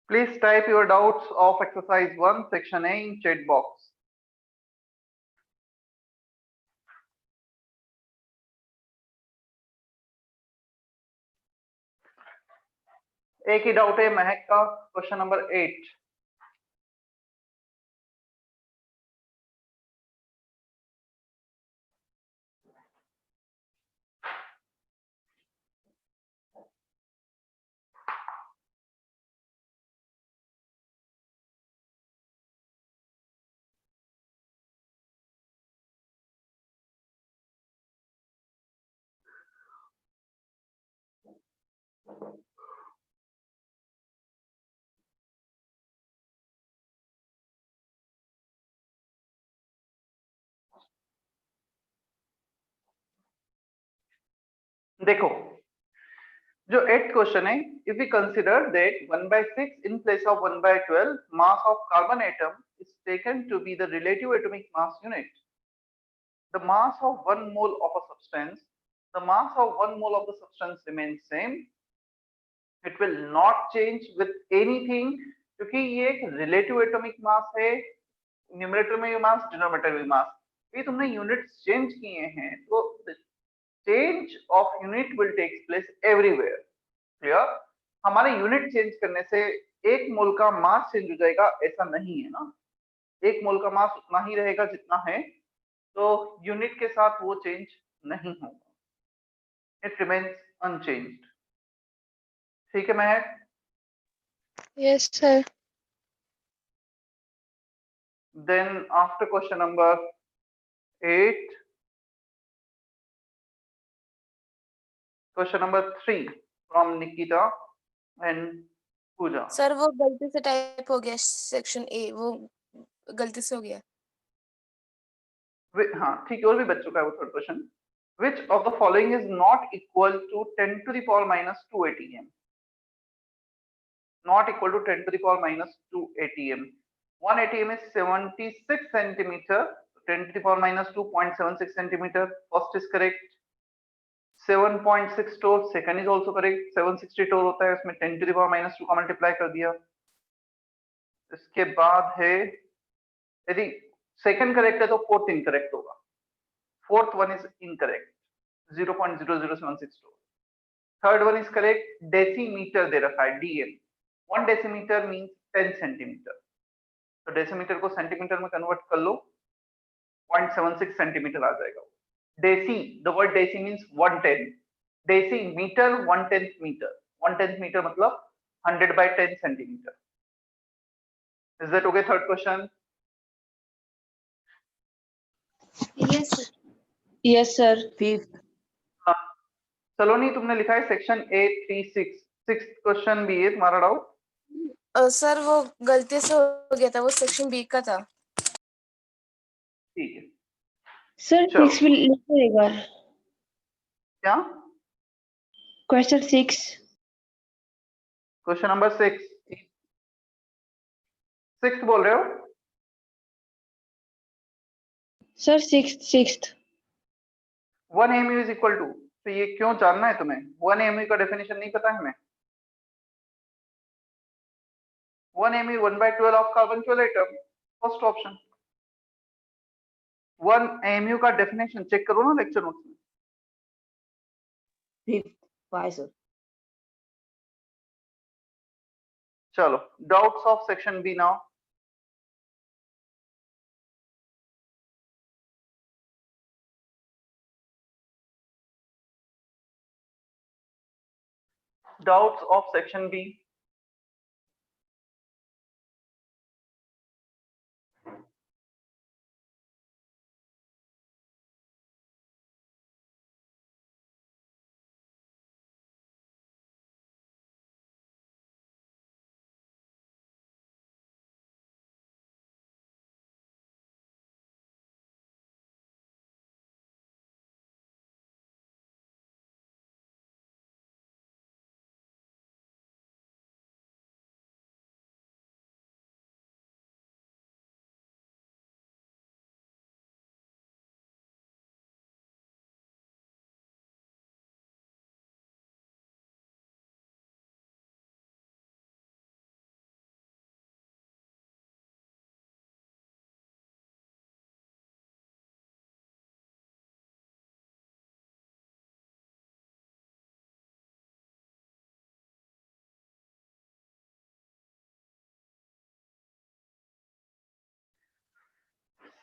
Please type your doubts of exercise 1, section A in chat box. एक ही doubt है महक का, question number 8। देखो जो 8th क्वेश्चन है, if we consider that 1/6 in place of 1/12 mass of carbon atom is taken to be the relative atomic mass unit. The mass of 1 mole of a substance, the mass of 1 mole of the substance remains same. It will not change with anything क्योंकि ये एक relative atomic mass है, numerator में भी मास, denominator में भी मास। ये तुमने यूनिट्स चेंज किए हैं तो change of unit will take place everywhere. Clear? हमारे यूनिट चेंज करने से एक मोल का मास चेंज हो जाएगा ऐसा नहीं है ना, एक मोल का मास उतना ही रहेगा जितना है, तो यूनिट के साथ वो चेंज नहीं होगा, इट रिमेन्स अनचेंज्ड। ठीक है महक? Yes sir. Then after question number 8, question number 3 from Nikita and Pooja. Sir वो गलती से टाइप हो गया, सेक्शन ए वो गलती से हो गया। हाँ ठीक है, और भी बच्चों का है वो third question. Which of the following is not equal to 10 to the power minus 2 atm? Not equal to 10 to the power minus 2 atm. 1 atm is 76 centimeter. 10 to the power minus 2.76 centimeter. First is correct. 7.6 torr, second is also correct. 760 torr होता है, उसमें 10 to the power minus 2 का multiply कर दिया। इसके बाद है, यदि सेकंड करेक्ट है तो फोर्थ इनकरेक्ट होगा। Fourth one is incorrect, 0.0076 torr। Third one is correct, decimetre दे रखा है, डीएम। 1 डेसीमीटर मींस 10 सेंटीमीटर, तो डेसीमीटर को सेंटीमीटर में कन्वर्ट कर लो, 0.76 सेंटीमीटर आ जाएगा। Deci, the word deci means 1/10, deci metre 1/10 metre, 1/10 metre मतलब 100/10 centimetre. Is that okay? Third question. Yes yes sir. Fifth. Saloni तुमने लिखा है सेक्शन A36, सिक्स्थ क्वेश्चन भी है तुम्हारा डाउट? सर वो गलती से हो गया था, वो सेक्शन बी का था। ठीक है सर चलो। 6 भी लिखो एक बार। क्या? क्वेश्चन 6। क्वेश्चन नंबर 6, सिक्स्थ बोल रहे हो? Sir sixth. 1 mu is equal to, तो ये क्यों जानना है तुम्हें? 1 mu का डेफिनेशन नहीं पता है हमें? 1 mu 1/12 of carbon 12 atom, first option. 1 mu का डेफिनेशन चेक करो ना लेक्चर नोट्स में। Fifth why sir. चलो, doubts of section B now. Doubts of section B?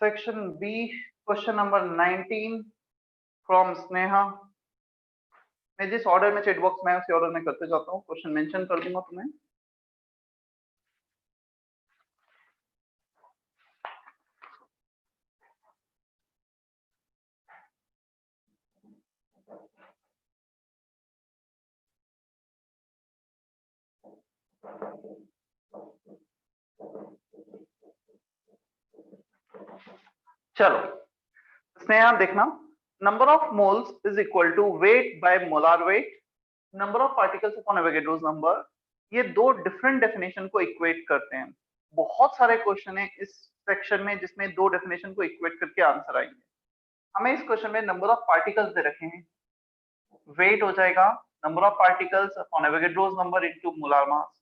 Section B question number 19 from Sneha. मैं जिस ऑर्डर में चैट बॉक्स में उसी ऑर्डर में करते जाता हूँ, क्वेश्चन मेंशन कर दूंगा तुम्हें। चलो स्नेहा देखना, number of moles is equal to weight by molar weight, number of particles upon Avogadro's number. ये दो डिफरेंट डेफिनेशन को इक्वेट करते हैं। बहुत सारे क्वेश्चन है इस सेक्शन में जिसमें दो डेफिनेशन को इक्वेट करके आंसर आएंगे। हमें इस क्वेश्चन में नंबर ऑफ पार्टिकल्स दे रखे हैं, वेट हो जाएगा number of particles upon Avogadro's number into molar mass.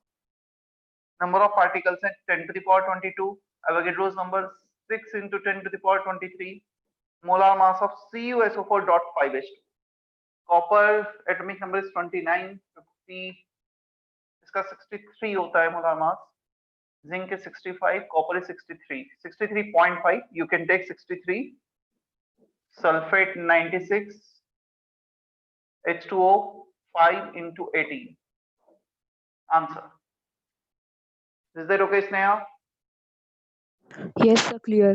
Number of particles है 10 to the power 22, Avogadro's number 6 into 10 to the power 23, molar mass of CuSO4.5H2, copper atomic number is 29, 50 इसका 63 होता है molar mass, zinc is 65, copper is 63, 63.5, you can take 63, sulfate 96, H2O 5 into 18, answer. Is that okay, Sneha? Yes, sir, clear.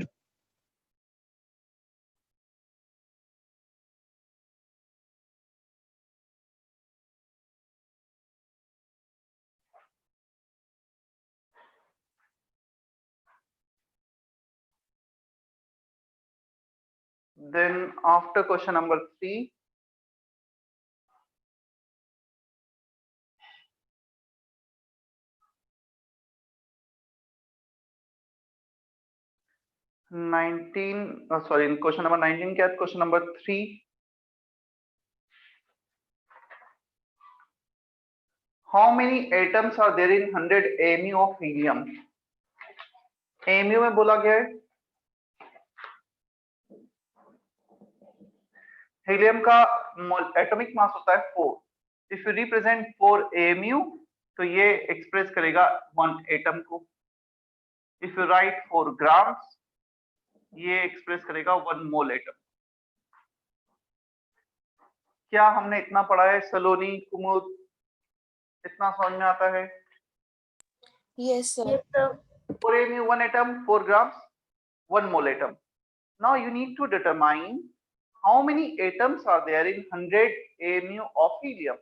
Then after question number 3, question number 19 क्या है? Question number 3, how many atoms are there in 100 AMU of helium? AMU में बोला गया है helium का atomic mass होता है 4। If you represent 4 AMU तो ये एक्सप्रेस करेगा 1 एटम को। इफ यू राइट 4 ग्राम्स ये एक्सप्रेस करेगा 1 मोल एटम। क्या हमने इतना पढ़ा है सलोनी, कुमुद, इतना समझ में आता है? Yes, sir. 4 AMU 1 atom, 4 grams 1 mole atom. Now you need to determine how many atoms are there in 100 AMU of helium.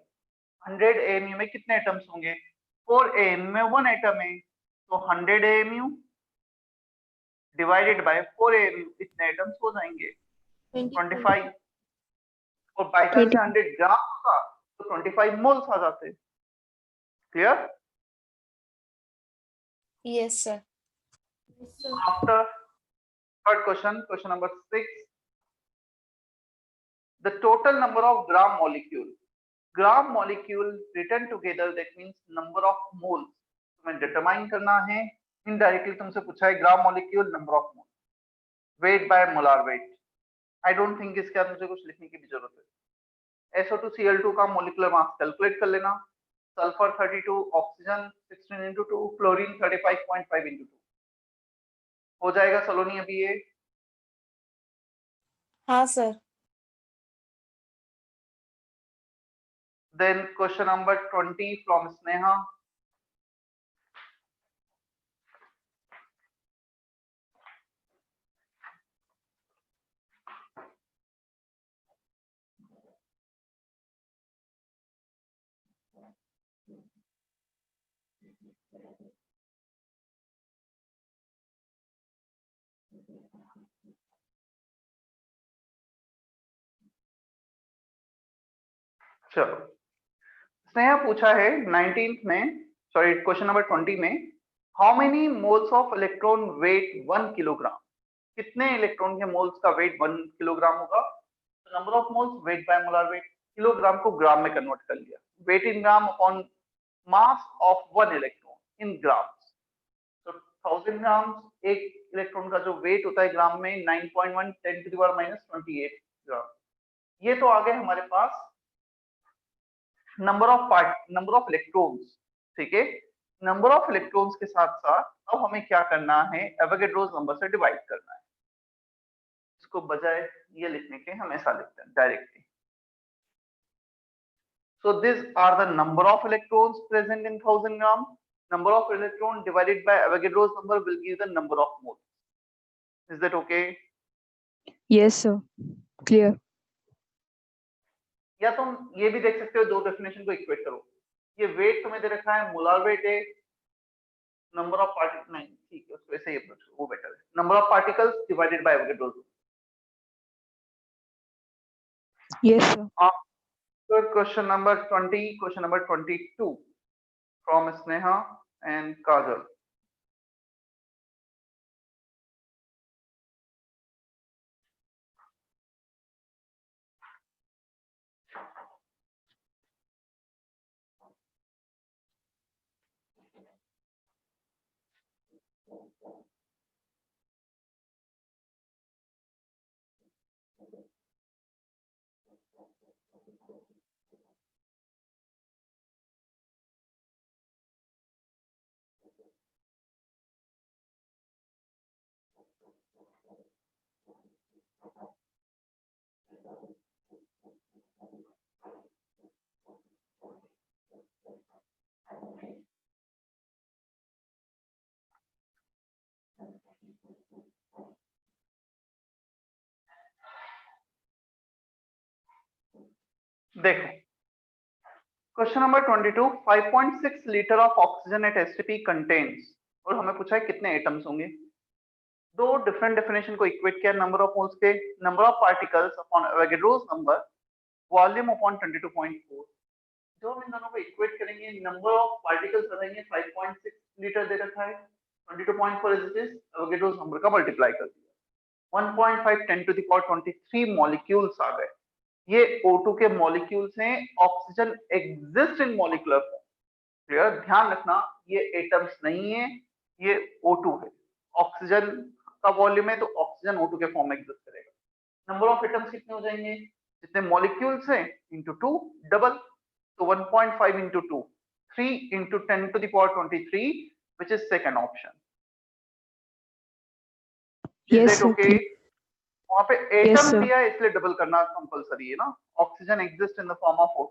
100 AMU में कितने एटम्स होंगे? 4 AMU में 1 एटम है, तो 100 AMU डिवाइडेड बाय 4 AMU कितने एटम्स हो जाएंगे? 25। और बाई चांस 100 ग्राम होता तो 25 मोल्स आ जाते। Clear? Yes, sir. After third question, question number 6, the total number of gram molecule written together, that means number of moles तुम्हें डिटरमाइन करना है। इनडायरेक्टली तुमसे पूछा है gram molecule, number of mole, weight by molar weight. I don't think इसके बाद मुझे कुछ लिखने की भी जरूरत है। SO2Cl2 का मोलिकुलर मास कैलकुलेट कर लेना, sulphur 32, oxygen 16 into 2, fluorine 35.5 into 2 हो जाएगा सलोनी अभी ये? हाँ sir. Then question number 20 from Sneha. चलो स्नेहा पूछा है 19th में, सॉरी क्वेश्चन नंबर 20 में, how many moles of electron weight 1 kilogram? कितने इलेक्ट्रॉन के मोल्स का वेट 1 किलोग्राम होगा? Number of moles weight by molar weight, kilogram को ग्राम में कन्वर्ट कर लिया, weight in gram upon mass of 1 electron in grams. तो 1000 ग्राम्स एक इलेक्ट्रॉन का जो वेट होता है ग्राम में 9.1 10 to the power -28 ग्राम। ये तो आ गए हमारे पास नंबर ऑफ इलेक्ट्रॉन्स। ठीक है, नंबर ऑफ इलेक्ट्रॉन्स के साथ साथ अब हमें क्या करना है? एवोगैड्रोस नंबर से डिवाइड करना है। उसको बजाय ये लिखने के हम ऐसा लिखते हैं directly. So these are the number of electrons present in 1000 gram. Number of electron divided by Avogadro's number will give the number of moles. Is that okay? Yes, sir. Clear. या तुम ये भी देख सकते हो, दो डेफिनेशन को equate करो. ये वेट तुम्हें दे रखा है, मोलार वेट है, नंबर ऑफ पार्टिकल्स नहीं, ठीक है, उसको ऐसे ही अप्रोच करो, वो बेटर है. Number of particles divided by Avogadro's. Yes, sir. Question number 20, question number 22 from Sneha and Kajal. देखो, question number 22, 5.6 litre of oxygen at STP contains, और हमें पूछा है कितने एटम्स होंगे. दो डिफरेंट डेफिनेशन को इक्वेट किया, नंबर ऑफ मोल्स के, number of particles upon Avogadro's number, volume upon 22.4. जो हम इन दोनों को इक्वेट करेंगे, नंबर ऑफ पार्टिकल्स आ जाएंगे, 5.6 लीटर दे रखा है, 22.4 इज दिस एवोगाड्रोस नंबर का मल्टीप्लाई कर दिया, 1.5 10 टू द पावर 23 मॉलिक्यूल्स आ गए. ये O2 के मॉलिक्यूल्स हैं. Oxygen exist in molecular form. Clear, ध्यान रखना, ये एटम्स नहीं है, ये O2 है. ऑक्सीजन का वॉल्यूम है तो ऑक्सीजन O2 के फॉर्म में एग्जिस्ट करेगा. नंबर ऑफ एटम्स कितने हो जाएंगे, जितने मॉलिक्यूल्स हैं इंटू 2, डबल. तो 1.5 into 2, 3 into 10 to the power 23, which is second option. Yes, sir. Okay, वहां पे Yes, एटम sir. दिया है इसलिए डबल करना कंपलसरी है ना. Oxygen exist in the form of O2.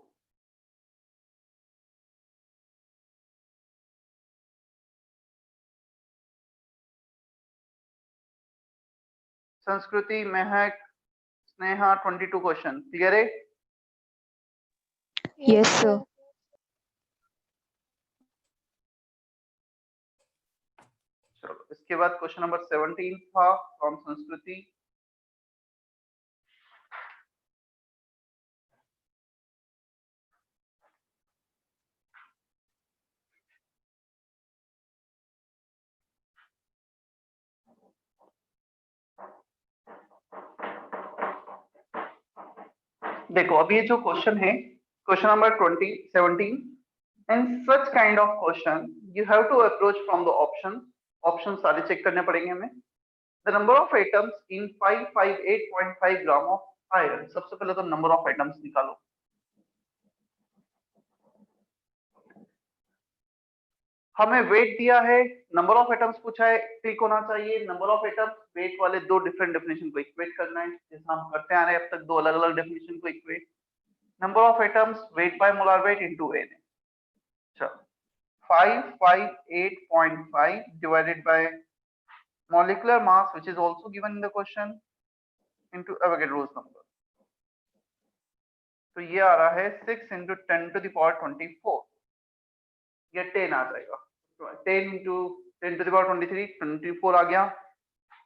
संस्कृति, महक, स्नेहा, 22 क्वेश्चन क्लियर है. Yes, sir. चलो, इसके बाद क्वेश्चन नंबर 17 था फ्रॉम संस्कृति. देखो, अब ये जो क्वेश्चन है, question number 17, in such kind of question you have to approach from the options सारे चेक करने पड़ेंगे हमें. the number of atoms in 558.5 gram of iron. सबसे पहले तो नंबर ऑफ एटम्स निकालो. हमें वेट दिया है, नंबर ऑफ एटम्स पूछा है, क्लिक होना चाहिए. नंबर ऑफ एटम्स, वेट वाले दो डिफरेंट डेफिनेशन को इक्वेट करना है, जैसा हम करते आ रहे हैं अब तक, दो अलग अलग डेफिनेशन को equate. Number of atoms, weight by molar weight into N. चलो, 558.5 divided by molecular mass, which is also given in the question, into Avogadro's number. तो ये आ रहा है 6 into 10 to the power 24. ये 10 आ जाएगा. 10 into 10 to the power 23, 24 आ गया.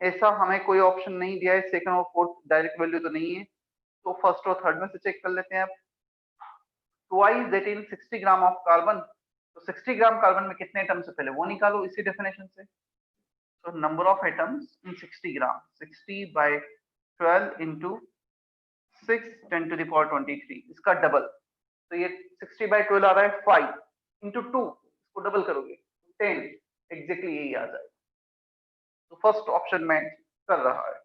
ऐसा हमें कोई ऑप्शन नहीं दिया है, सेकंड और फोर्थ डायरेक्ट वैल्यू तो नहीं है, तो फर्स्ट और थर्ड में से चेक कर लेते हैं. अब twice that in 60 gram of carbon, तो 60 ग्राम कार्बन में कितने एटम्स है पहले वो निकालो इसी डेफिनेशन से. So number of atoms in 60 gram, 60 by 12 into 6 10 to the power 23, इसका डबल. तो ये 60 by 12 आ रहा है 5 into 2, इसको डबल करोगे 10, एग्जैक्टली यही आ जाएगा. तो फर्स्ट ऑप्शन में कर रहा है.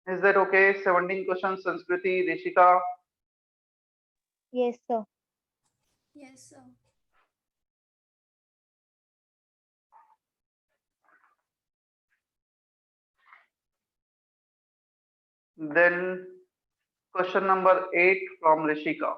Is that okay? 17 questions. Sanskriti, Rishika. Yes, sir. Yes, sir. Then question number 8 from Rishika.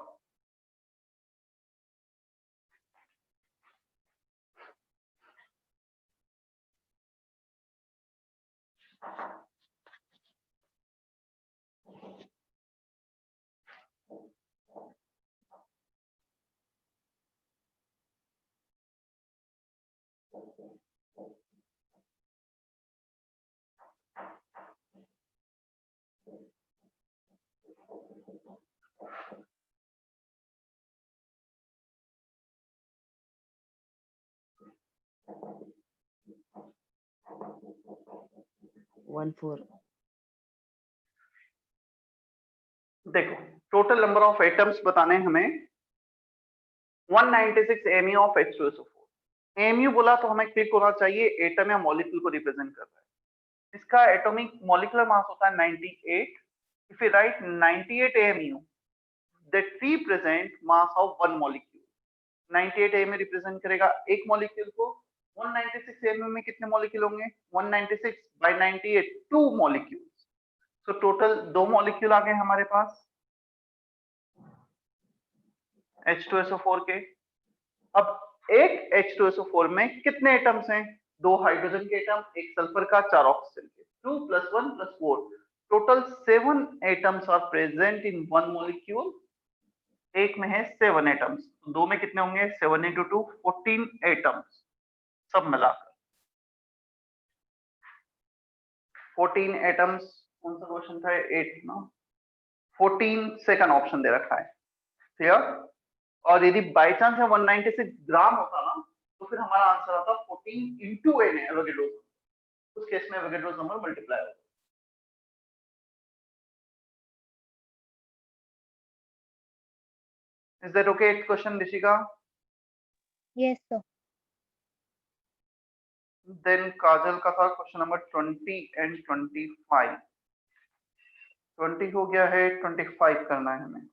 One four. देखो टोटल नंबर ऑफ एटम्स बताने हमें 196 AMU ऑफ H2SO4। AMU बोला तो हमें क्लिक होना चाहिए एटम या मॉलिक्यूल को रिप्रेजेंट कर रहा है। इसका एटॉमिक मॉलिक्यूलर मास होता है 98। If you right 98 AMU that represent mass of one molecule। 98 AMU represent करेगा एक मॉलिक्यूल को। 196 AMU में कितने मॉलिक्यूल होंगे? 196 by 98 2 molecules. So total 2 molecule आ गए हमारे पास H2SO4 के। अब एक H2SO4 में कितने एटम्स हैं? 2 हाइड्रोजन के एटम, एक सल्फर का, 4 ऑक्सीजन के। 2 + 1 + 4 total 7 atoms are present in one molecule. एक में है 7 एटम्स, तो 2 में कितने होंगे? 7 × 2 14 एटम्स सब मिलाकर। 14 एटम्स कौन सा क्वेश्चन था? 8 ना। 14 सेकंड ऑप्शन दे रखा है। क्लियर? और यदि बाय चांस 196 ग्राम होता ना तो फिर हमारा आंसर आता 14 into n एवोगेड्रोस। उस केस में एवोगेड्रोस नंबर मल्टीप्लाई होगा। Is that okay? Question, Rishika? Yes, sir. Then Kajal का था क्वेश्चन नंबर 20 and 25। 20 हो गया है, 25 करना है हमें।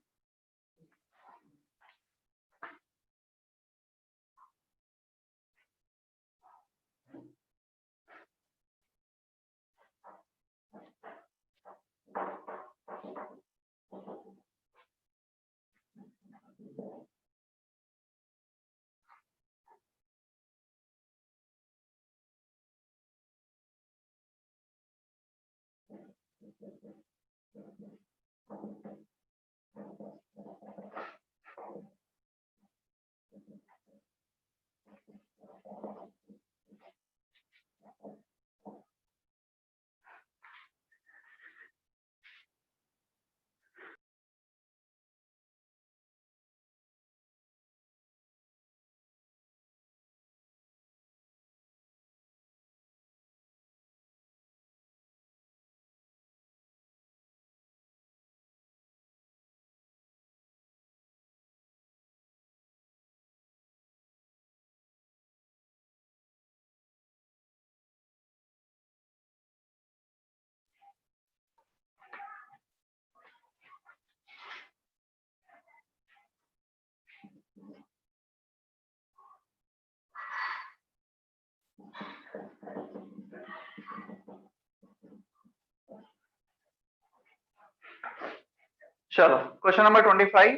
चलो क्वेश्चन नंबर 25।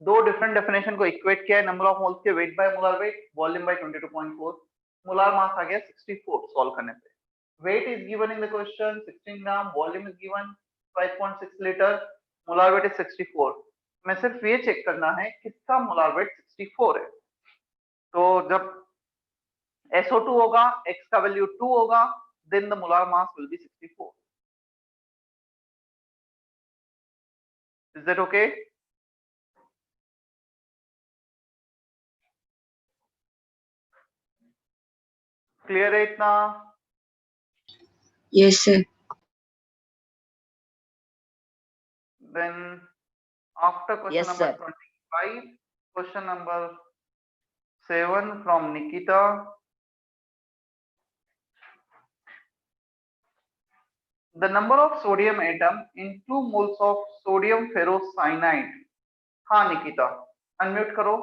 दो डिफरेंट डेफिनेशन को इक्वेट किया है। नंबर ऑफ मोल्स के weight by molar weight, volume by 22.4, molar mass आ गया 64 सॉल्व करने पे। Weight is given in the question 16 gram, volume is given 5.6 litre, molar weight is 64। मैं सिर्फ ये चेक करना है किसका मोलर वेट 64 है। तो जब SO2 होगा, x का वैल्यू 2 होगा, then the molar mass will be 64। Is that okay? Clear है इतना? Yes, sir. Then after question Yes, number sir. 25, question number 7 from Nikita. The number of sodium atom in 2 moles of sodium ferrocyanide। हाँ Nikita, unmute करो।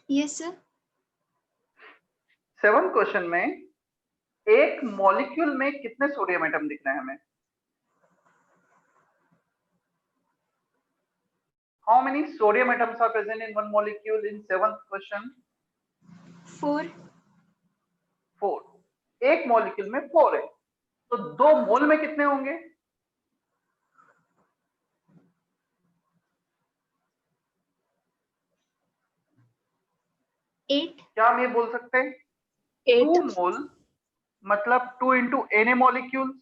Yes, sir. 7th question में एक molecule में कितने sodium atom दिख रहे हैं हमें? How many sodium atoms are present in one molecule in 7th question? 4. 4. एक मॉलिक्यूल में 4 है, तो 2 मोल में कितने होंगे? 8. क्या हम ये बोल सकते हैं 2 8. मोल मतलब 2 into Na molecules,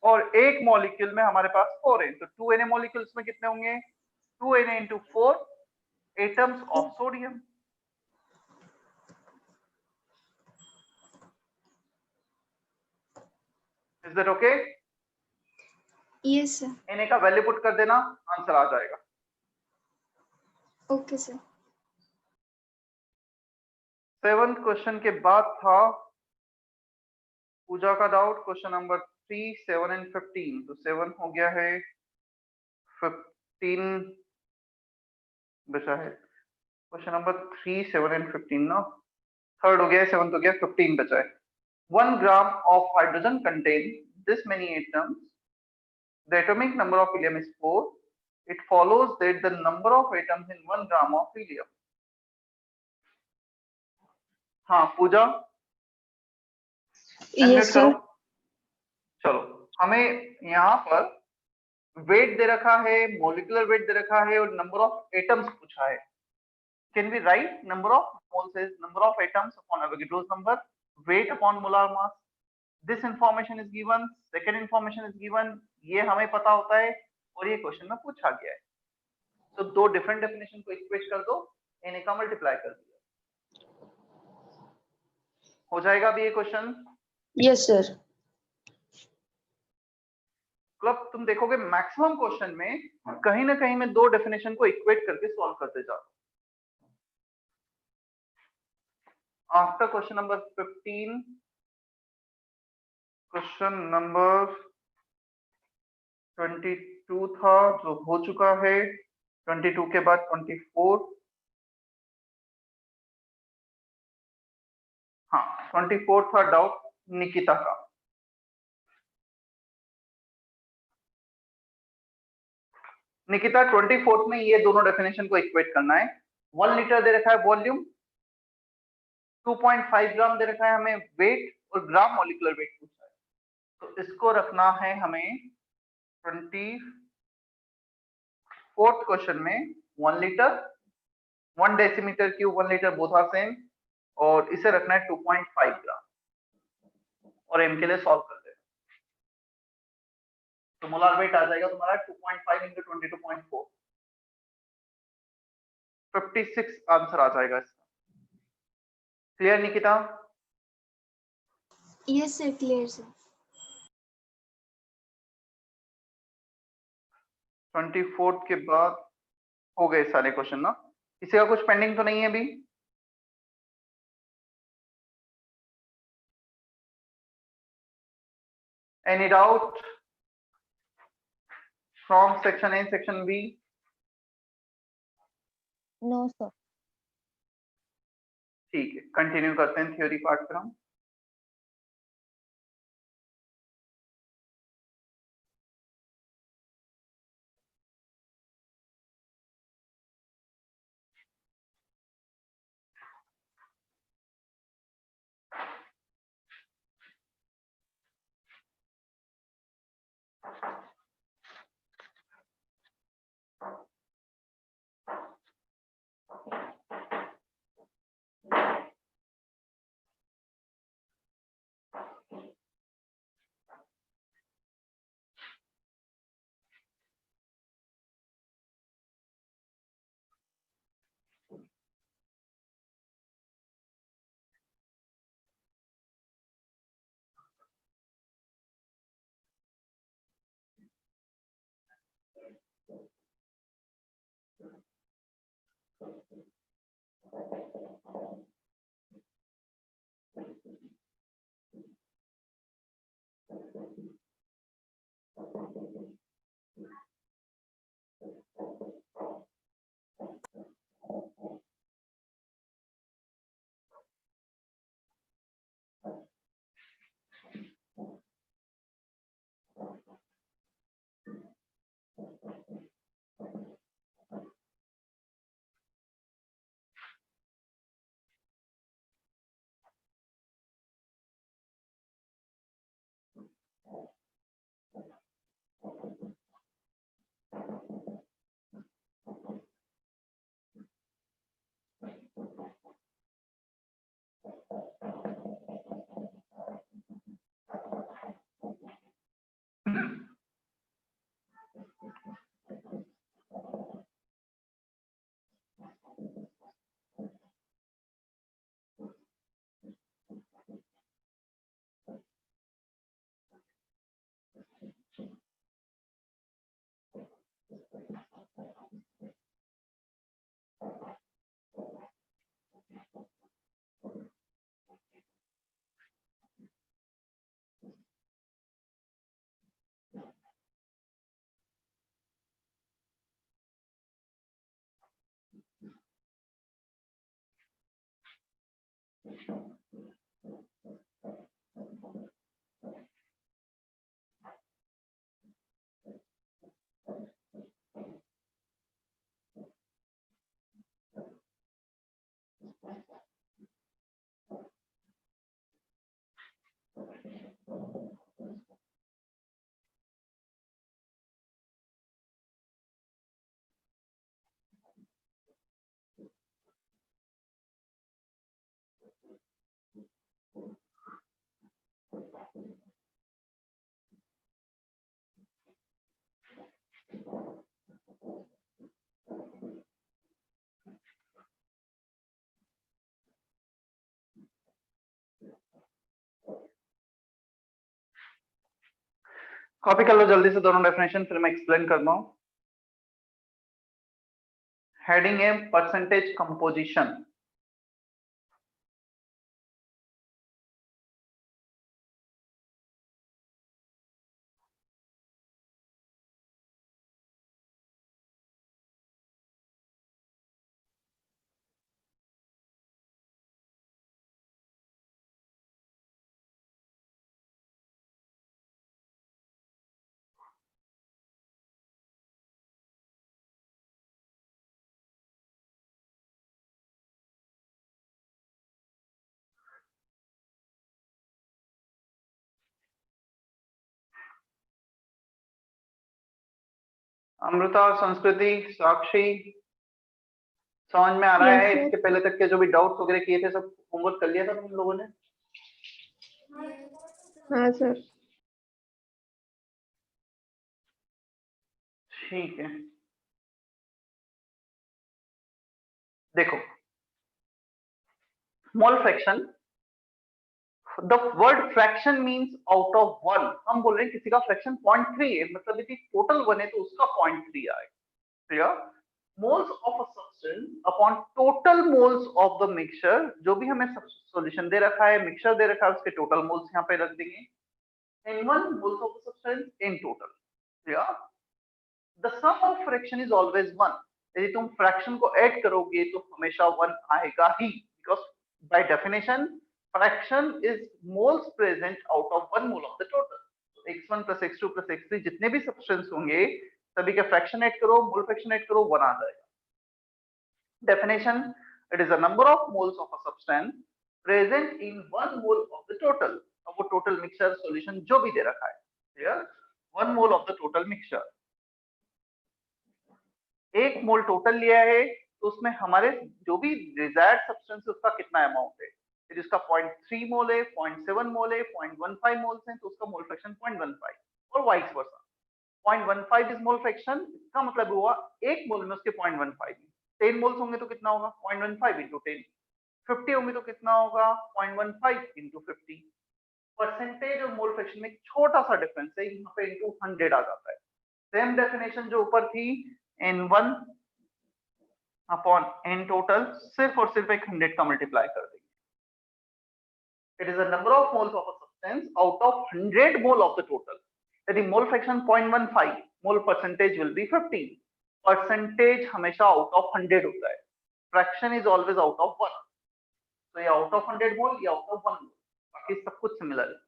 और एक मॉलिक्यूल में हमारे पास 4 है, तो 2 Na molecules में कितने होंगे? 2 Na into 4 atoms of sodium. Is that okay? Yes, sir. Na का वैल्यू पुट कर देना, आंसर आ जाएगा। Okay, sir. 7th क्वेश्चन के बाद था पूजा का डाउट, क्वेश्चन नंबर 3, 7 and 15। तो 7 हो गया है, 15 बचा है। क्वेश्चन नंबर 3, 7 and 15 ना, थर्ड हो गया है, 7th हो गया, 15 बचा है। 1 gram of hydrogen contain this many atoms. The atomic number of helium is 4. It follows that the number of atoms in 1 gram of helium. हाँ पूजा, Yes, unmute sir. करो। चलो, हमें यहाँ पर वेट दे रखा है, मोलिकुलर वेट दे रखा है और नंबर ऑफ एटम्स पूछा है। Can we write number of moles is number of atoms upon Avogadro's number, weight upon molar mass. This information is given, second information is given, ये हमें पता होता है और ये क्वेश्चन में पूछा गया है। तो दो डिफरेंट डेफिनेशन को इक्वेट कर दो, इन्हें का मल्टीप्लाई कर दिया, हो जाएगा अभी ये क्वेश्चन। Yes, sir. मतलब तुम देखोगे मैक्सिमम क्वेश्चन में कहीं ना कहीं मैं दो डेफिनेशन को इक्वेट करके सॉल्व करते जा रहा हूं। After question number 15, question number 22 था जो हो चुका है, 22 के बाद 24, हाँ 24 था डाउट निकिता का। निकिता 24 में ये दोनों डेफिनेशन को इक्वेट करना है। 1 लीटर दे रखा है वॉल्यूम, 2.5 ग्राम दे रखा है हमें वेट और ग्राम मॉलिक्यूलर वेट पूछा है, तो इसको रखना है हमें 24th क्वेश्चन में 1 litre, 1 decimetre cube 1 litre both are same, और इसे रखना है 2.5 ग्राम और एम के लिए सॉल्व कर दे तो मोलार वेट आ जाएगा तुम्हारा 2.5 into 22.4, 56 आंसर आ जाएगा इसका। Clear Nikita? Yes, sir. Clear, sir. 24th के बाद हो गए सारे क्वेश्चन ना, किसी का कुछ पेंडिंग तो नहीं है अभी? Any doubt from section A section B? No, sir. ठीक है, कंटिन्यू करते हैं थ्योरी पार्ट पर हम। कॉपी कर लो जल्दी से दोनों डेफिनेशन, फिर मैं एक्सप्लेन करता हूं। हेडिंग है परसेंटेज कंपोजिशन। अमृता, संस्कृति, साक्षी, समझ में आ रहा Yes, है? sir. इसके पहले तक के जो भी डाउट्स वगैरह किए थे सब होमवर्क कर लिया था तुम लोगों ने? हाँ सर। ठीक है, देखो mole fraction, the word fraction means out of one. हम बोल रहे हैं किसी का फ्रैक्शन 0.3 है, मतलब यदि टोटल 1 है तो उसका 0.3 आए। Clear? Moles of a substance upon total moles of the mixture, जो भी हमें सॉल्यूशन दे रखा है, मिक्सचर दे रखा है, उसके टोटल मोल्स यहाँ पे रख देंगे। In one moles of the substance in total. Clear? The sum of fraction is always 1। यदि तुम फ्रैक्शन को ऐड करोगे तो हमेशा 1 आएगा ही, because by definition fraction is moles present out of 1 mole of the total. x1 plus x2 plus x3 जितने भी सब्सटेंस होंगे सभी का फ्रैक्शन ऐड करो, मोल फ्रैक्शन ऐड करो, 1 आ जाएगा। Definition: it is a number of moles of a substance present in 1 mole of the total। अब वो टोटल मिक्सचर सॉल्यूशन जो भी दे रखा है, clear? 1 mole of the total mixture. एक मोल टोटल लिया है तो उसमें हमारे जो भी डिजायर्ड सब्सटेंस है उसका कितना अमाउंट है। फिर इसका 0.3 मोल है, 0.7 मोल है, 0.15 मोल्स हैं तो उसका मोल फ्रैक्शन 0.15 और vice versa. 0.15 is mole fraction, इसका मतलब हुआ एक मोल में उसके 0.15 10 मोल्स होंगे तो कितना होगा 0.15 इंटू 10। 50 होंगे तो कितना होगा 0.15 इंटू 50। परसेंटेज और मोल फ्रैक्शन में एक छोटा सा डिफरेंस है, यहाँ पे इंटू 100 आ जाता है। सेम डेफिनेशन जो ऊपर थी n1 अपॉन n टोटल, सिर्फ और सिर्फ एक 100 का मल्टीप्लाई कर देंगे। It is the number of moles of a substance out of 100 mole of the total. यदि mole fraction 0.15, mole percentage will be 15। Percentage हमेशा आउट ऑफ 100 होता है, fraction is always out of 1। तो ये आउट ऑफ 100 मोल, ये out of 1 मोल, बाकी सब कुछ सिमिलर है।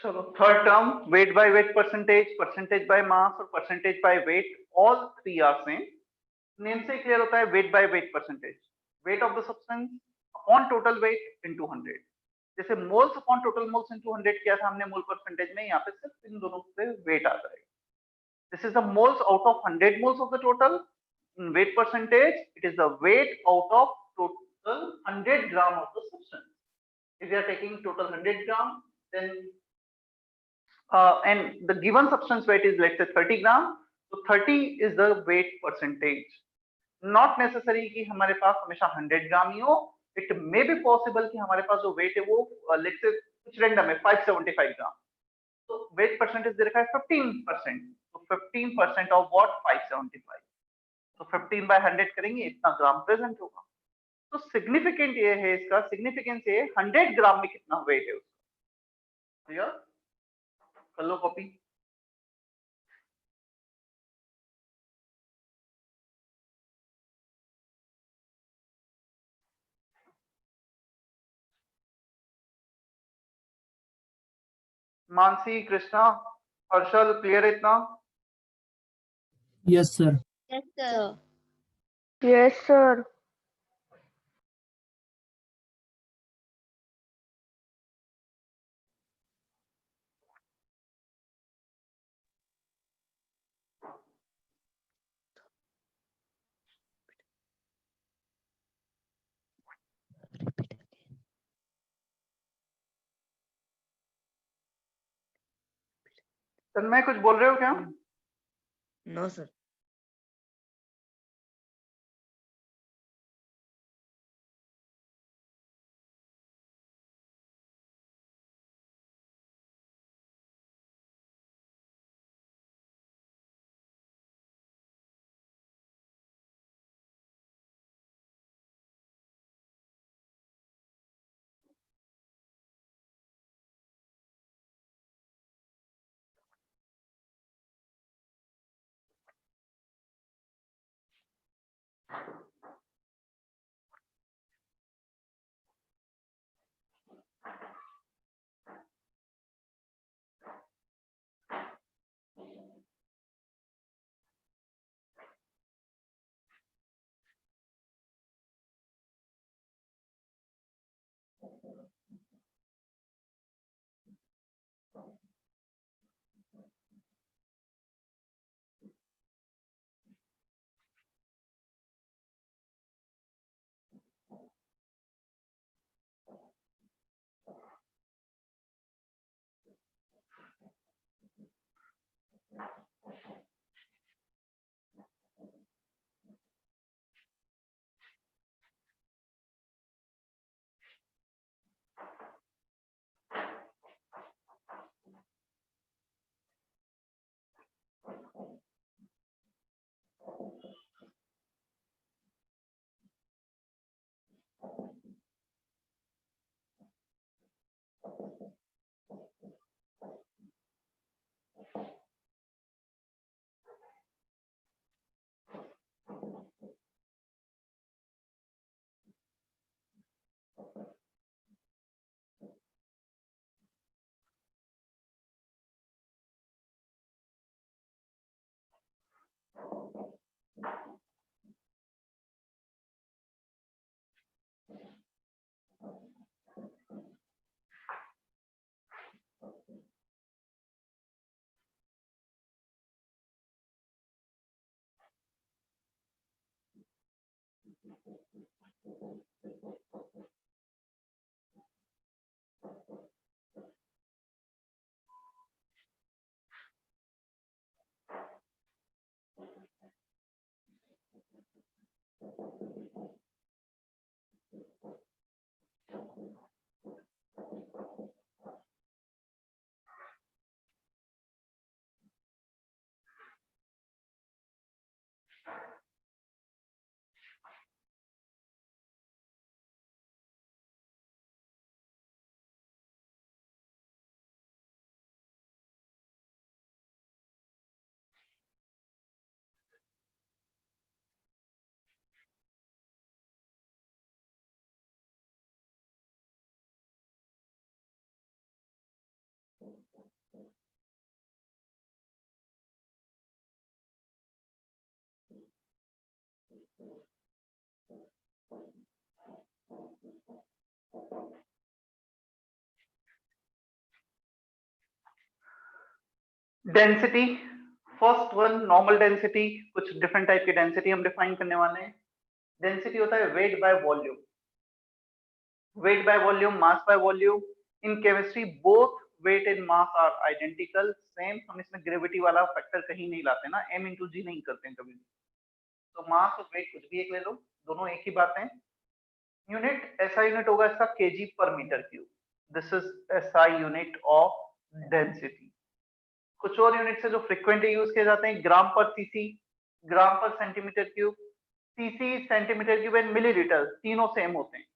चलो third term weight by weight percentage, percentage by mass और percentage by weight, all three are same. Name से क्लियर होता है weight by weight percentage, weight of the substance upon total weight into 100. जैसे moles upon total moles into 100 किया था हमने मोल percentage में, यहाँ पे सिर्फ इन दोनों से weight आ जाएगा. This is the moles out of 100 moles of the total. In weight percentage, it is the weight out of total 100 gram of the substance. If you are taking total 100 gram, then and the given substance weight is let's say 30 gram, so 30 is the weight percentage. Not necessary कि हमारे पास हमेशा 100 ग्राम ही हो. It may be possible कि हमारे पास जो weight है वो let's say कुछ random है 575 ग्राम. So weight percentage दे रखा है 15%. So 15% of what? 575. तो 15 by 100 करेंगे, इतना ग्राम प्रेजेंट होगा. तो सिग्निफिकेंट ये है, इसका सिग्निफिकेंस ये 100 ग्राम में कितना वेट है उसका. क्लियर? कर लो कॉपी. मानसी, कृष्णा, हर्षल, क्लियर है इतना? Yes, sir. Yes, sir. Yes, sir. तन्मय कुछ बोल रहे हो क्या? No, sir. Density, first one normal density, कुछ डिफरेंट टाइप की डेंसिटी हम डिफाइन करने वाले हैं। डेंसिटी होता है weight by volume, weight by volume, mass by volume. In chemistry both weight and mass are identical, same. हम इसमें ग्रेविटी वाला फैक्टर कहीं नहीं लाते ना, m इंटू जी नहीं करते हैं कभी भी। तो मास और वेट कुछ भी एक ले लो, दोनों एक ही बात है। यूनिट, ऐसा यूनिट होगा इसका केजी पर metre cube. This is SI unit of density. कुछ और यूनिट्स है जो फ्रिक्वेंटली यूज किए जाते हैं, ग्राम पर सीसी, ग्राम पर centimetre cube, CC, centimetre cube and millilitre, तीनों सेम होते हैं।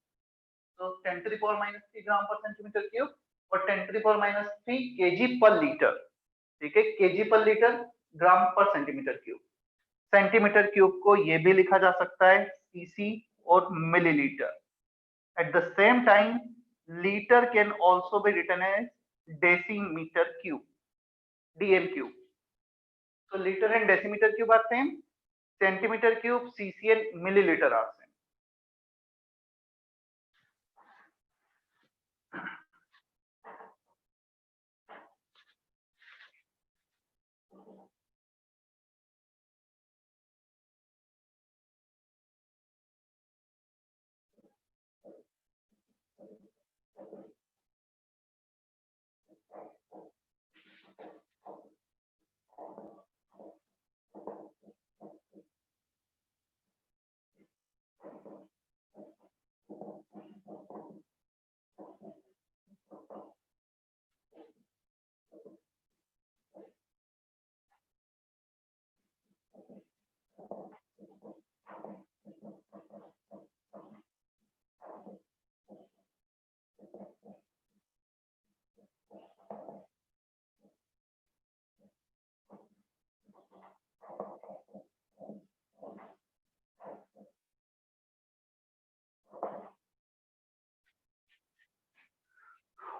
तो 10⁻³ ग्राम पर सेंटीमीटर क्यूब और 10⁻³ केजी पर लीटर। ठीक है, केजी पर लीटर, ग्राम पर सेंटीमीटर क्यूब। सेंटीमीटर क्यूब को ये भी लिखा जा सकता है सीसी और millilitre. At the same time litre can also be written as decimetre cube, DM cube. So liter and decimeter cube are same, centimeter cube, cc and milliliter are same.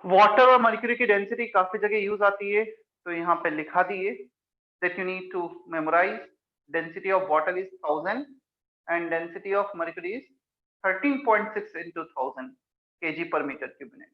Water और mercury की density काफी जगह use आती है, तो यहाँ पे लिखा दिए that you need to memorize. Density of water is 1000 and density of mercury is 13.6 into 1000 kg per meter cube minute.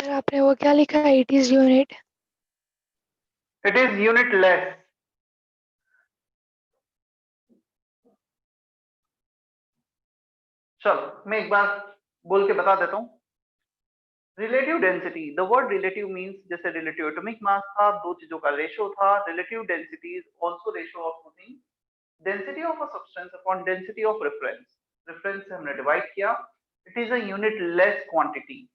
Sir आपने वो क्या लिखा है? It is unit. It is unitless. चलो मैं एक बार बोल के बता देता हूँ। Relative density, the word relative means, जैसे रिलेटिव एटॉमिक मास था, दो चीजों का रेशो था। Relative density is also ratio of two things, density of a substance upon density of reference. Reference से हमने डिवाइड किया। It is a unitless quantity.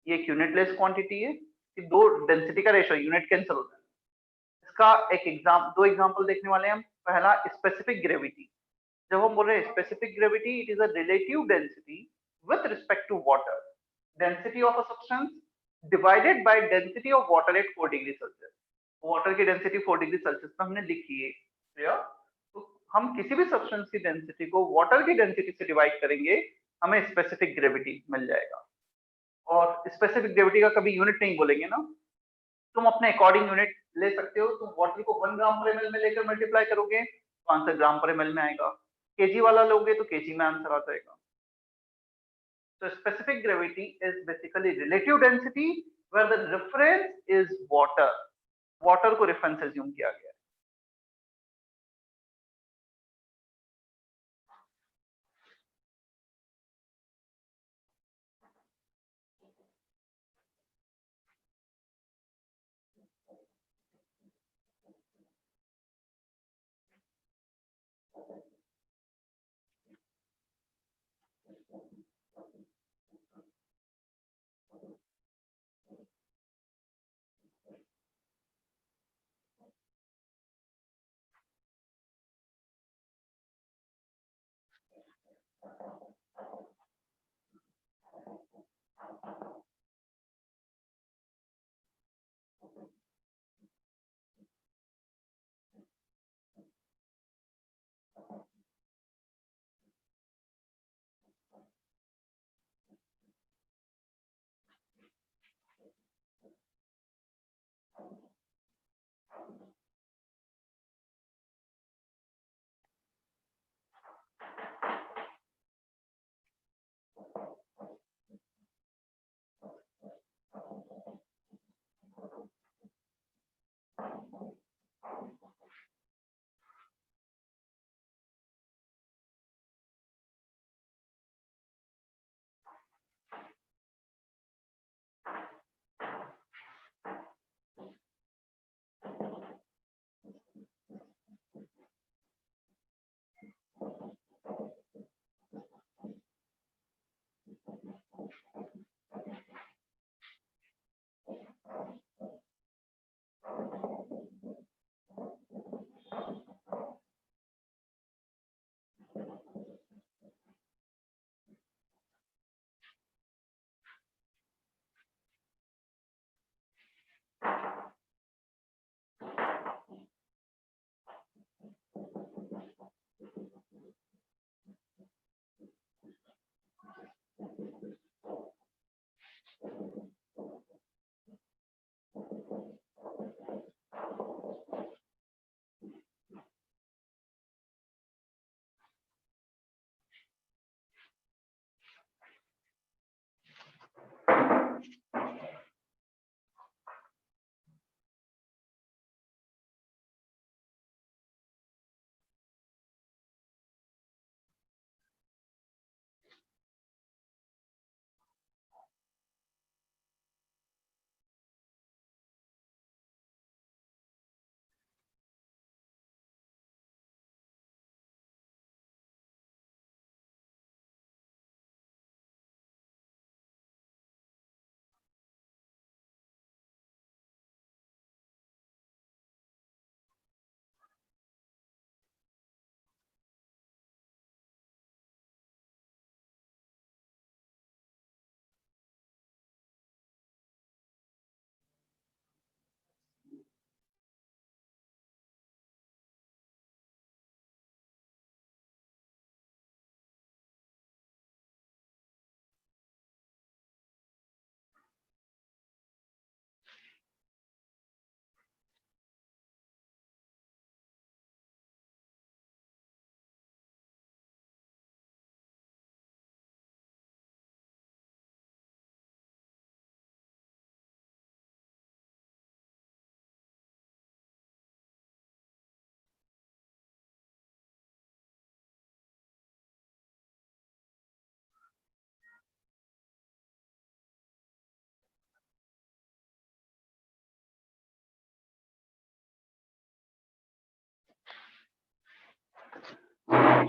ये एक यूनिटलेस क्वांटिटी है कि दो डेंसिटी का रेशो, यूनिट कैंसिल होता है। इसका एक दो एग्जांपल देखने वाले हैं हम। पहला, स्पेसिफिक ग्रेविटी। जब हम बोल रहे हैं specific gravity, it is a relative density with respect to water, density of a substance divided by density of water at 4 degree Celsius. Water की डेंसिटी 4 डिग्री सेल्सियस में हमने लिखी है, तो हम किसी भी सब्सटेंस की डेंसिटी को वाटर की डेंसिटी से डिवाइड करेंगे, हमें स्पेसिफिक ग्रेविटी मिल जाएगा। और स्पेसिफिक ग्रेविटी का कभी यूनिट नहीं बोलेंगे ना, तुम अपने अकॉर्डिंग यूनिट ले सकते हो। तुम वाटर को 1 ग्राम पर एमएल में लेकर मल्टीप्लाई करोगे तो आंसर ग्राम पर एमएल में आएगा, केजी वाला लोगे तो केजी में आंसर आ जाएगा। So specific gravity is basically relative density where the reference is water. Water को reference assume किया गया है।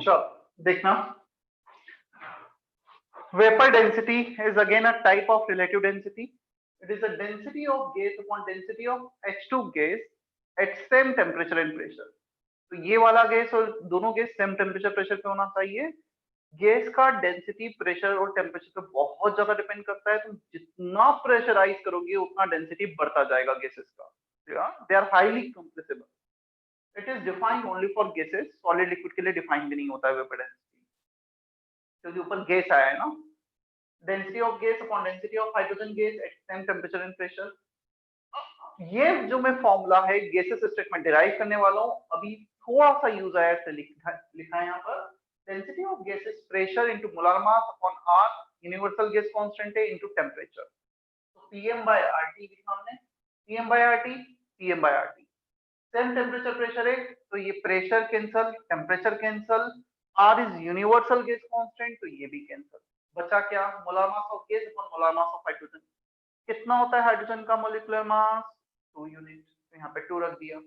Sure, देखना, vapor density is again a type of relative density. It is the density of gas upon density of H2 gas at same temperature and pressure. तो ये वाला gas और दोनों गैस सेम टेम्परेचर प्रेशर पे होना चाहिए। Gas का density pressure और टेम्परेचर पे बहुत ज्यादा डिपेंड करता है। तुम जितना प्रेशराइज करोगे उतना डेंसिटी बढ़ता जाएगा गैसेस का। They are highly compressible. It is defined only for gases, solid liquid के लिए डिफाइन भी नहीं होता है वेपर डेंसिटी, क्योंकि ऊपर गैस आया है ना। Density of gas upon density of hydrogen gas at same temperature and pressure. ये जो मैं फॉर्मूला है गैसेस स्टेटमेंट डिराइव करने वाला हूं, अभी थोड़ा सा यूज आया है, लिखा है यहाँ पर density of gases pressure into molar mass upon R, universal gas constant है, इनटू टेम्परेचर। तो पीएम बाय आरटी लिखा हमने, PM by RT, PM by RT. Same temperature pressure है तो ये pressure cancel, temperature cancel, R is universal gas constant तो ये भी कैंसल। बचा क्या? Molar mass of gas upon molar mass of hydrogen. कितना होता है हाइड्रोजन का मोलिकुलर मास? 2 यूनिट। तो यहाँ पे 2 रख दिया।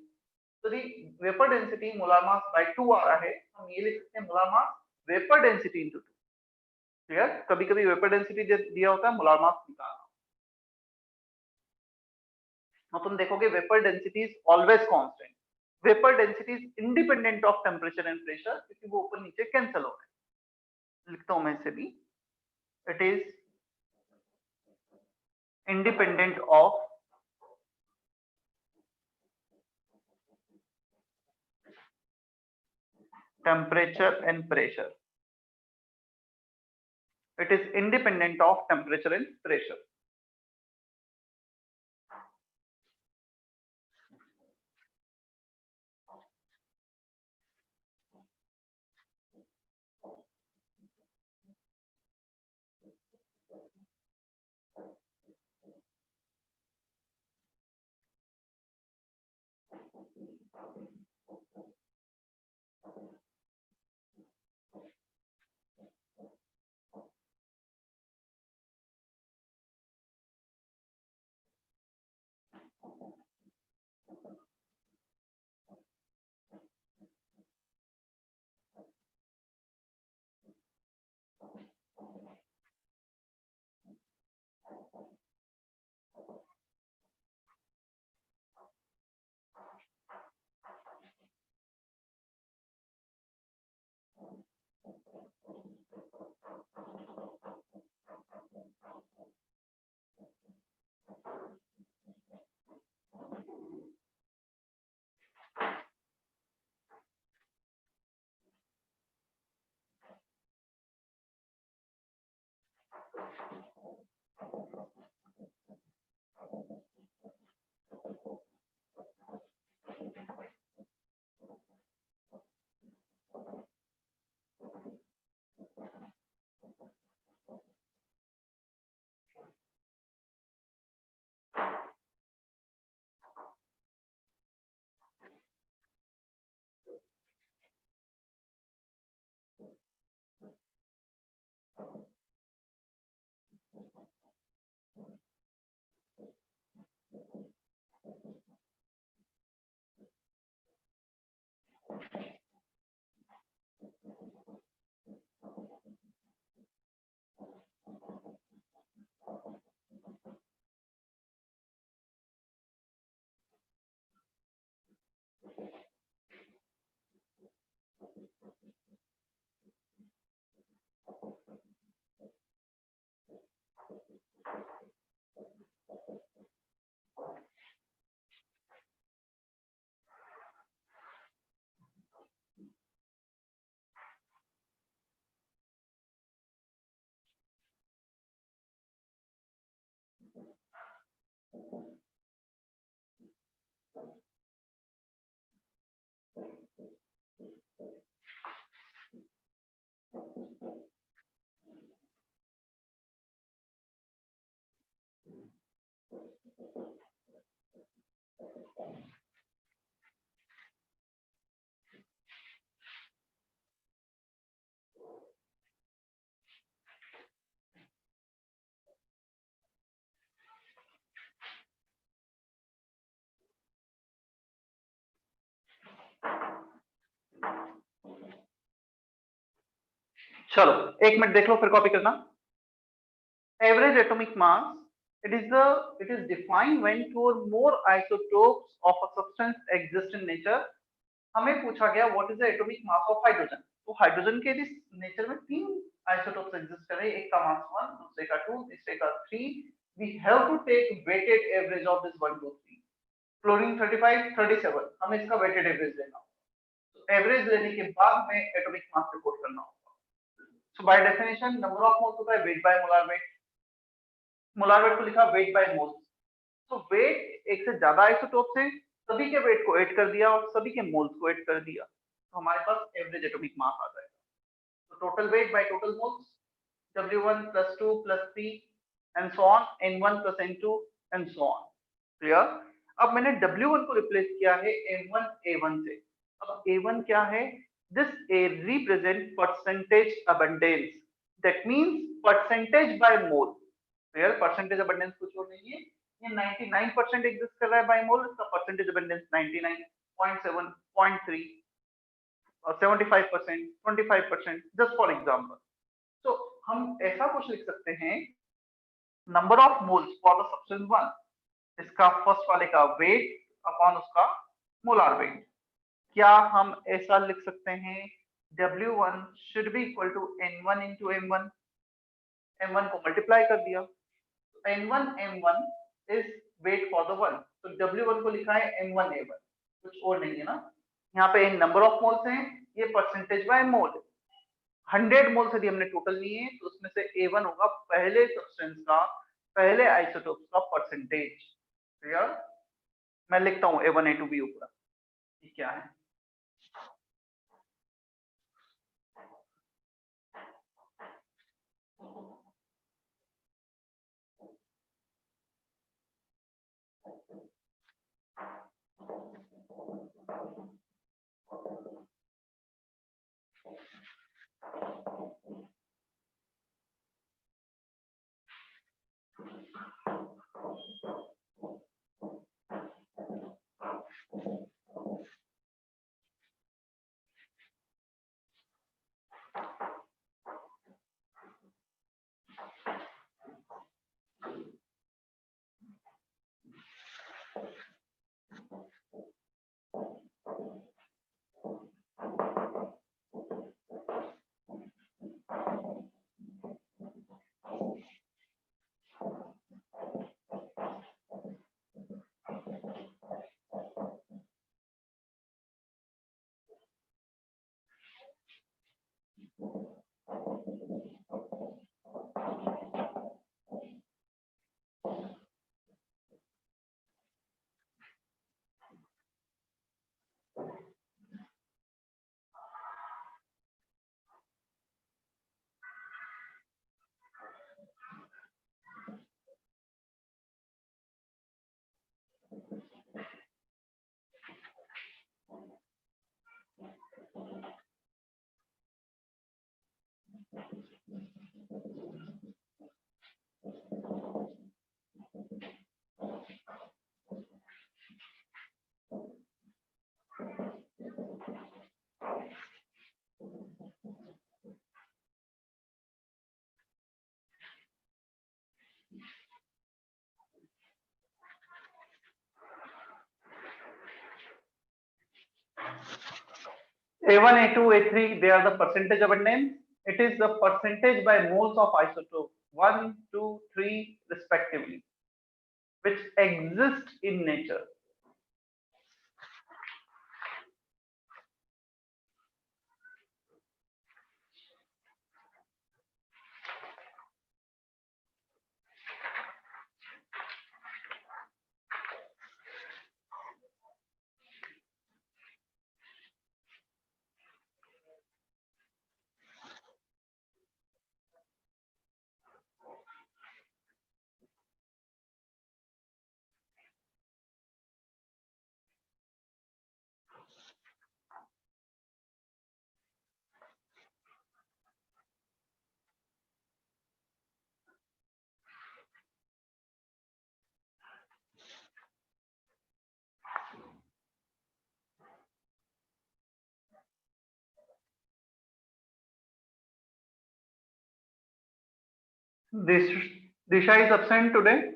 तो दी vapour density molar mass by 2 आ रहा है, हम ये लिख सकते हैं molar mass vapour density into 2। Clear? कभी कभी वेपर डेंसिटी दिया होता है, मोलर मास निकालना। तो तुम देखोगे vapour density is always constant. Vapour density is independent of temperature and pressure, क्योंकि वो ऊपर नीचे कैंसिल हो रहे हैं। लिखता हूं मैं इसे भी, it is independent of temperature and pressure. It is independent of temperature and pressure. चलो एक मिनट देख लो फिर कॉपी करना। Average atomic mass, it is defined when two or more isotopes of a substance exist in nature हमें पूछा गया what is the atomic mass of hydrogen. तो hydrogen के नेचर में 3 आइसोटोप्स एग्जिस्ट कर रहे हैं, एक का मास 1, दूसरे का 2, तीसरे का 3। We have to take weighted average of this 1 2 3। Chlorine 35 37, हमें इसका वेटेड एवरेज लेना होगा। तो एवरेज लेने के बाद में एटॉमिक मास रिपोर्ट करना होगा। So by definition number of moles होता है weight by molar weight. Molar weight को लिखा वेट बाय मोल्स। तो वेट एक से ज्यादा आइसोटोप से सभी के वेट को ऐड कर दिया और सभी के मोल्स को ऐड कर दिया, तो हमारे पास एवरेज एटॉमिक मास आ जाएगा। तो total weight by total moles, W1 plus 2 plus 3 and so on, N1 plus N2 and so on। Clear? अब मैंने W1 को रिप्लेस किया है M1 A1 से। अब A1 क्या है? This A represent percentage abundance, that means percentage by mole। Clear? Percentage abundance कुछ और नहीं है, ये 99% एग्जिस्ट कर रहा है बाय मोल, इसका परसेंटेज अबंडेंस 99.7, 0.3 और 75%, 25%, जस्ट फॉर एग्जांपल। तो हम ऐसा कुछ लिख सकते हैं, number of moles for the substance 1, इसका फर्स्ट वाले का वेट अपॉन उसका मोलार वेट। क्या हम ऐसा लिख सकते हैं, W1 should be equal to N1 into M1। M1 को मल्टीप्लाई कर दिया, N1 M1 is weight for the 1, तो W1 को लिखा है M1 A1, कुछ और नहीं है ना। यहाँ पे नंबर ऑफ मोल्स हैं, ये परसेंटेज बाय मोल। 100 मोल्स यदि हमने टोटल लिए हैं तो उसमें से A1 होगा पहले सब्सटेंस का, पहले आइसोटोप का परसेंटेज। क्लियर? मैं लिखता हूँ A1 A2 B ऊपर, ये क्या है। A1, A2, A3, they are the percentage abundance. It is the percentage by moles of isotope 1, 2, 3 respectively, which exist in nature. Disha is absent today.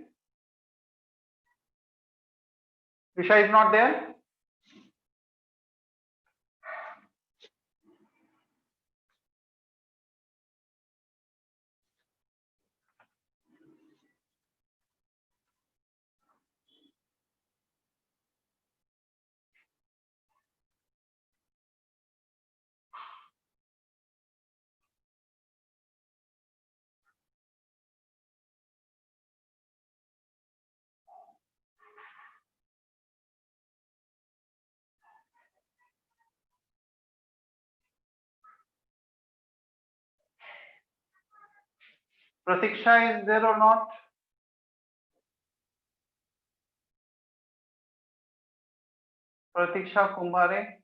Disha is not there. Pratiksha is there or not? Pratiksha Kumbhare.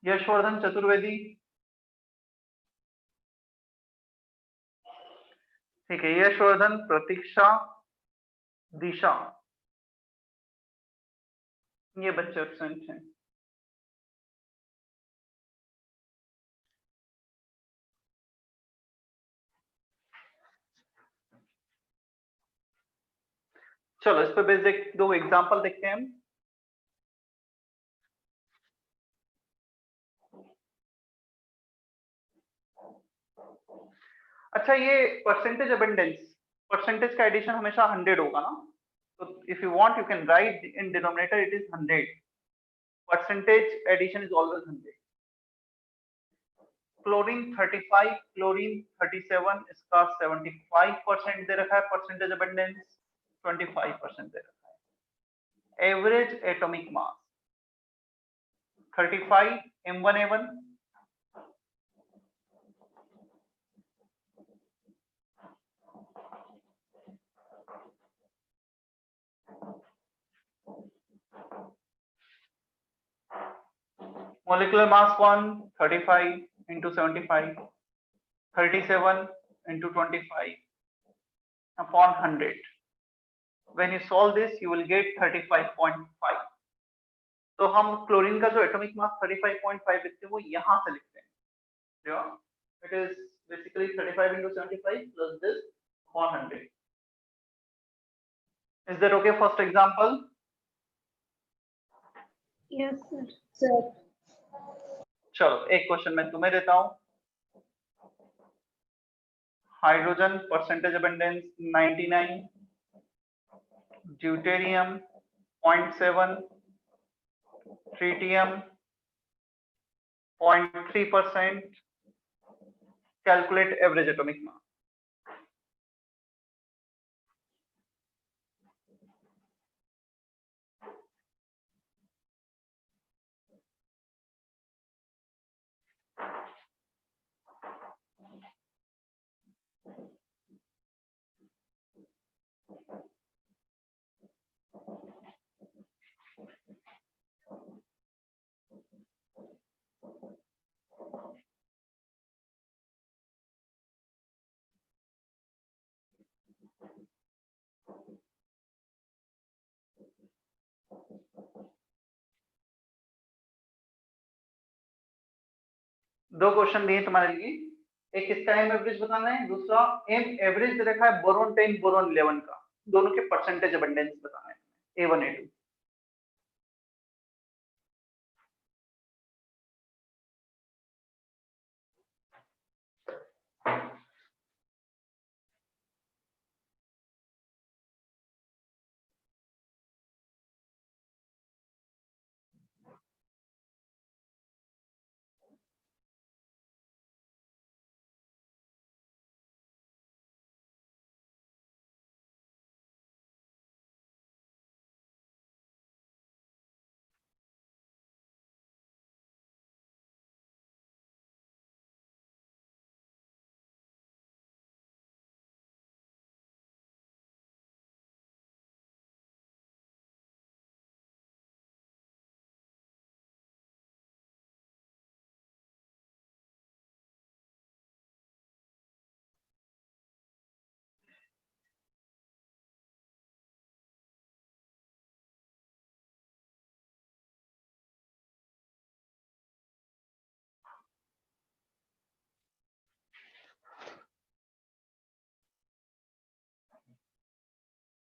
Yashvardhan Chaturvedi. ठीक है, यशवर्धन, प्रतीक्षा, दिशा, ये बच्चे absent हैं। चलो इस पे basic 2 example देखते हैं हम। अच्छा, ये परसेंटेज परसेंटेज का एडिशन हमेशा 100 होगा ना, तो if you want you can write in denominator it is 100, percentage addition is always 100। Chlorine 35, chlorine 37, इसका 75% दे रखा है परसेंटेज अबंडेंस, 25% दे रखा है। Average atomic mass 35 M1A1, molecular mass 1, 35 into 75, 37 into 25 upon 100. When you solve this, you will get 35.5. तो हम chlorine का जो atomic mass 35.5 लिखते हैं वो यहाँ से लिखते हैं, it is basically 35 into 75 plus this upon 100. Is that okay? First example. Yes, sir. चलो एक क्वेश्चन मैं तुम्हें देता हूं। Hydrogen percentage abundance 99, deuterium 0.7, tritium 0.3%, calculate average atomic mass. दो क्वेश्चन दिए तुम्हारे लिए, एक इसका एम एवरेज बताना है, दूसरा एम एवरेज दे रखा है बोरोन 10 बोरोन 11 का, दोनों के परसेंटेज अबंडेंस बताना है, A1 A2।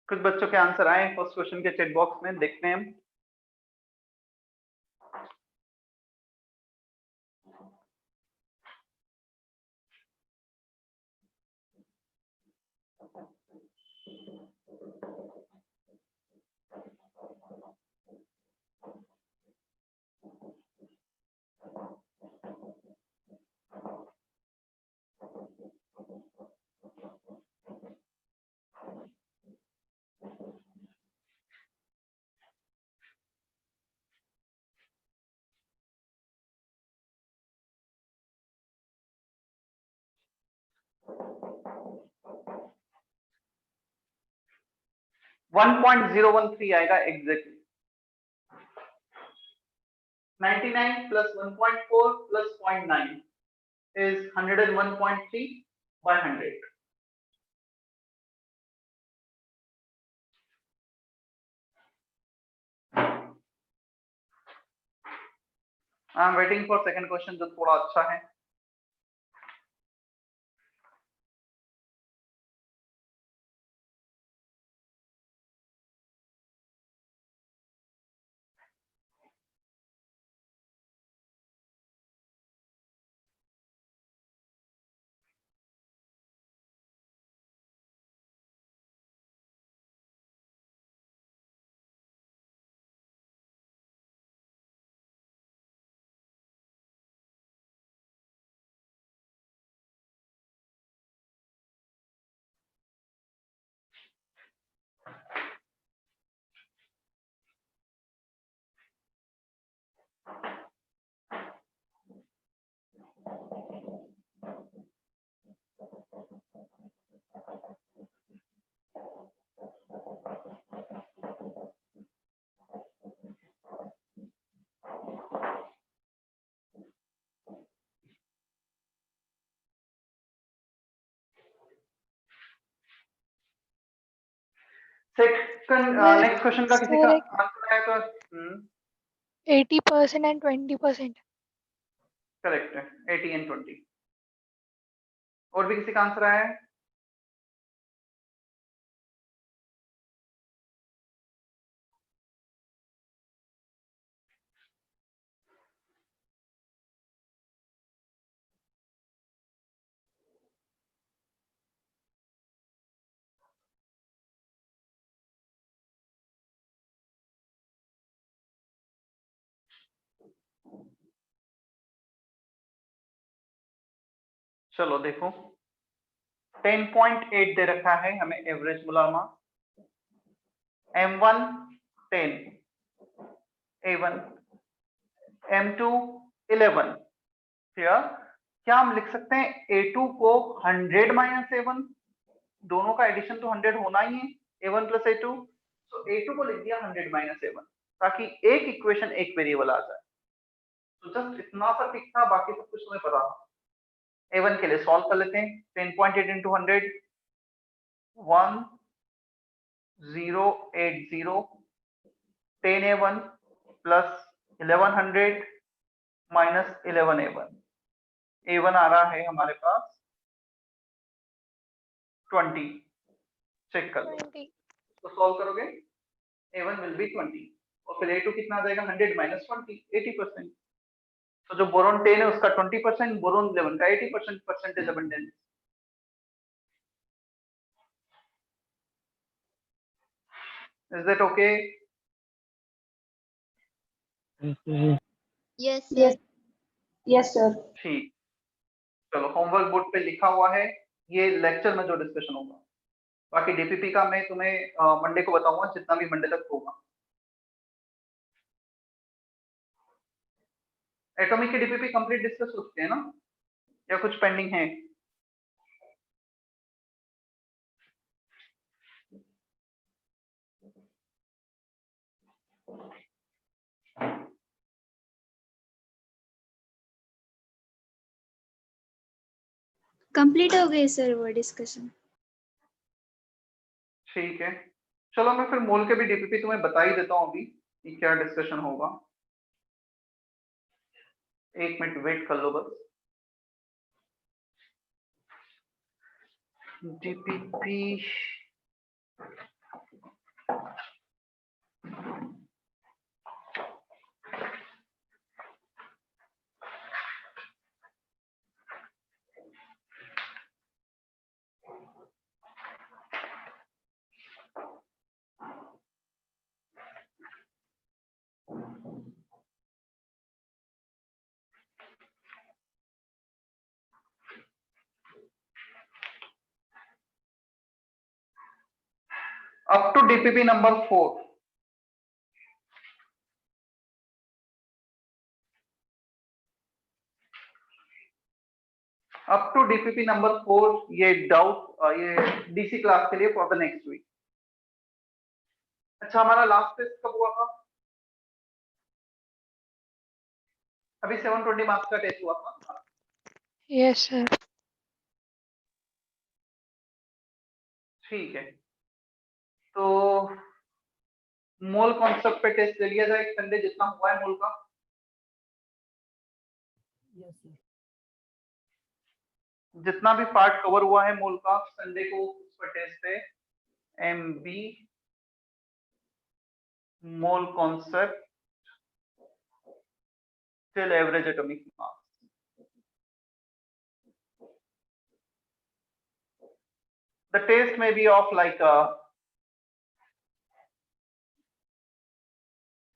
कुछ बच्चों के आंसर आए फर्स्ट क्वेश्चन के चैट बॉक्स में, देखते हैं हम। 1.013 आएगा exactly. 99 plus 1.4 plus 0.9 is 101.3 by 100. I am waiting for second question जो थोड़ा अच्छा है। सेकंड नेक्स्ट क्वेश्चन का किसी का आंसर है तो 80% and 20%. करेक्ट है 80 and 20। और भी किसी का आंसर आया है? चलो देखो 10.8 दे रखा है हमें average molar mass, M1 10, A1, M2 11। क्या हम लिख सकते हैं A2 को 100 माइनस A1, दोनों का एडिशन तो 100 होना ही है, A1 प्लस A2, तो A2 को लिख दिया 100 माइनस A1 ताकि एक इक्वेशन एक वेरिएबल आ जाए। तो जस्ट इतना सा टिक था, बाकी सब कुछ तुम्हें पता था। A1 के लिए सॉल्व कर लेते हैं। 10.8 into 100 1080 10A1 plus 1100 minus 11A1। A1 आ रहा है हमारे पास 20। चेक कर लो, 20. तो सॉल्व करोगे A1 will be 20 और फिर A2 कितना आ जाएगा 100 minus 20 80%। तो जो बोरोन 10 है उसका 20%, बोरोन 11 का 80% percentage abundance. Is that okay? Yes, sir. Yes. Yes, sir. ठीक, चलो होमवर्क बोर्ड पे लिखा हुआ है, ये लेक्चर में जो डिस्कशन होगा। बाकी डीपीपी का मैं तुम्हें मंडे को बताऊंगा, जितना भी मंडे तक होगा। एटॉमिक की डीपीपी कंप्लीट डिस्कस हो चुके हैं ना, या कुछ पेंडिंग है? कंप्लीट हो गई सर वो डिस्कशन। ठीक है, चलो मैं फिर मोल के भी डीपीपी तुम्हें बता ही देता हूँ अभी कि क्या डिस्कशन होगा। एक मिनट वेट कर लो बस। DPP up to DPP number 4। Up to DPP number 4 ये डाउट ये DC क्लास के लिए फॉर द नेक्स्ट वीक। अच्छा, हमारा लास्ट टेस्ट कब हुआ था? अभी 720 मार्क्स का टेस्ट हुआ था। Yes, sir. ठीक है, तो मोल कॉन्सेप्ट पे टेस्ट ले लिया जाए संडे जितना हुआ है मोल का। जितना भी पार्ट कवर हुआ है मोल का संडे को उस पर टेस्ट है। MB mole concept till average atomic mass। The test may be of like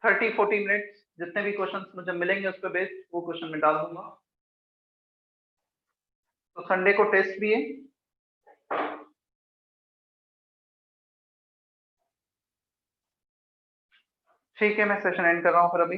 30-40 minutes. जितने भी क्वेश्चंस मुझे मिलेंगे उस पर बेस्ड वो क्वेश्चन में डाल दूंगा। तो संडे को टेस्ट भी है। ठीक है, मैं सेशन एंड कर रहा हूँ फिर अभी।